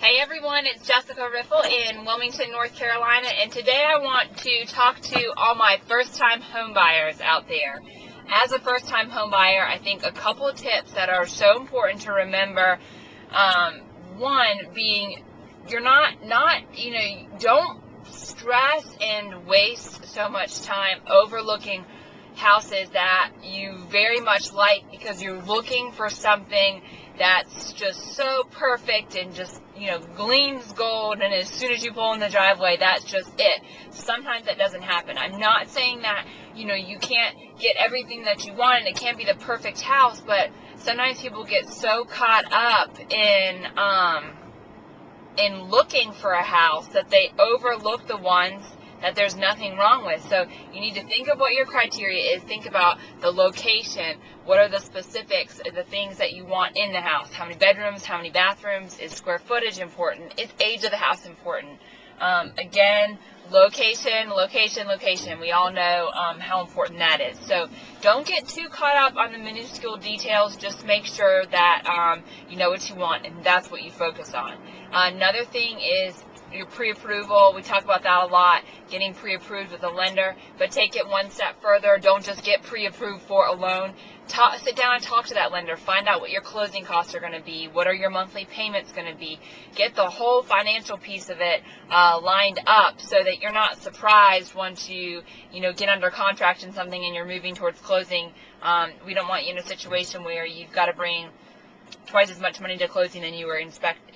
Hey everyone, it's Jessica Riffle in Wilmington, North Carolina, and today I want to talk to all my first-time home buyers out there. As a first-time home buyer, I think a couple of tips that are so important to remember. One being, don't stress and waste so much time overlooking houses that you very much like because you're looking for something that's just so perfect and just, gleams gold, and as soon as you pull in the driveway, that's just it. Sometimes that doesn't happen. I'm not saying that, you can't get everything that you want and it can't be the perfect house, but sometimes people get so caught up in looking for a house that they overlook the ones that there's nothing wrong with. So you need to think of what your criteria is. Think about the location. What are the specifics, the things that you want in the house? How many bedrooms? How many bathrooms? Is square footage important? Is age of the house important? Again, location. We all know how important that is. So don't get too caught up on the minuscule details. Just make sure that you know what you want, and that's what you focus on. Another thing is your pre-approval. We talk about that a lot, getting pre-approved with a lender, but take it one step further. Don't just get pre-approved for a loan. Sit down and talk to that lender. Find out what your closing costs are going to be. What are your monthly payments going to be? Get the whole financial piece of it lined up so that you're not surprised once you get under contract in something and you're moving towards closing. We don't want you in a situation where you've got to bring twice as much money to closing than you were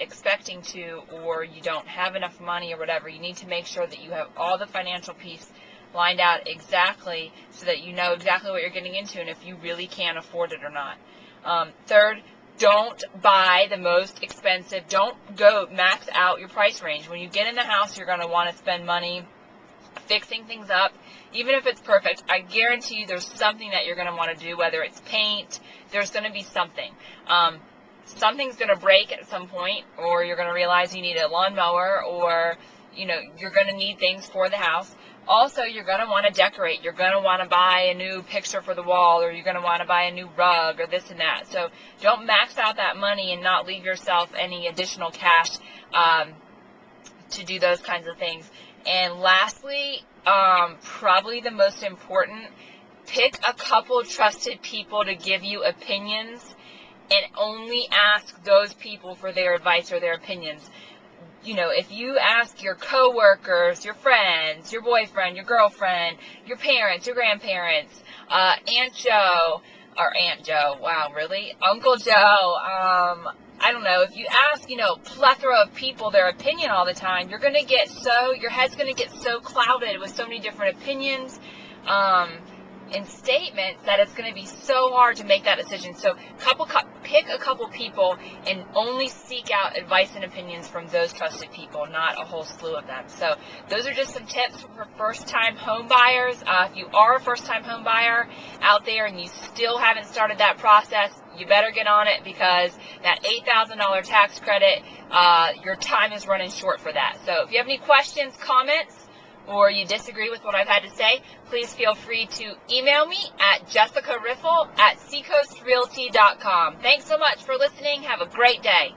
expecting to, or you don't have enough money or whatever. You need to make sure that you have all the financial piece lined out exactly so that you know exactly what you're getting into and if you really can afford it or not. Third, don't buy the most expensive. Don't go max out your price range. When you get in the house, you're going to want to spend money fixing things up. Even if it's perfect, I guarantee you there's something that you're going to want to do, whether it's paint. There's going to be something. Something's going to break at some point, or you're going to realize you need a lawnmower, or you're going to need things for the house. Also, you're going to want to decorate. You're going to want to buy a new picture for the wall, or you're going to want to buy a new rug, or this and that. So don't max out that money and not leave yourself any additional cash to do those kinds of things. And lastly, probably the most important, pick a couple trusted people to give you opinions, and only ask those people for their advice or their opinions. If you ask your coworkers, your friends, your boyfriend, your girlfriend, your parents, your grandparents, Aunt Joe, wow, really? Uncle Joe, I don't know, if you ask, plethora of people their opinion all the time, your head's going to get so clouded with so many different opinions, and statements that it's going to be so hard to make that decision. So pick a couple people and only seek out advice and opinions from those trusted people, not a whole slew of them. So those are just some tips for first-time home buyers. If you are a first-time home buyer out there and you still haven't started that process, you better get on it, because that $8,000 tax credit, your time is running short for that. So if you have any questions, comments, or you disagree with what I've had to say, please feel free to email me at jessicariffle@seacoastrealty.com. Thanks so much for listening. Have a great day.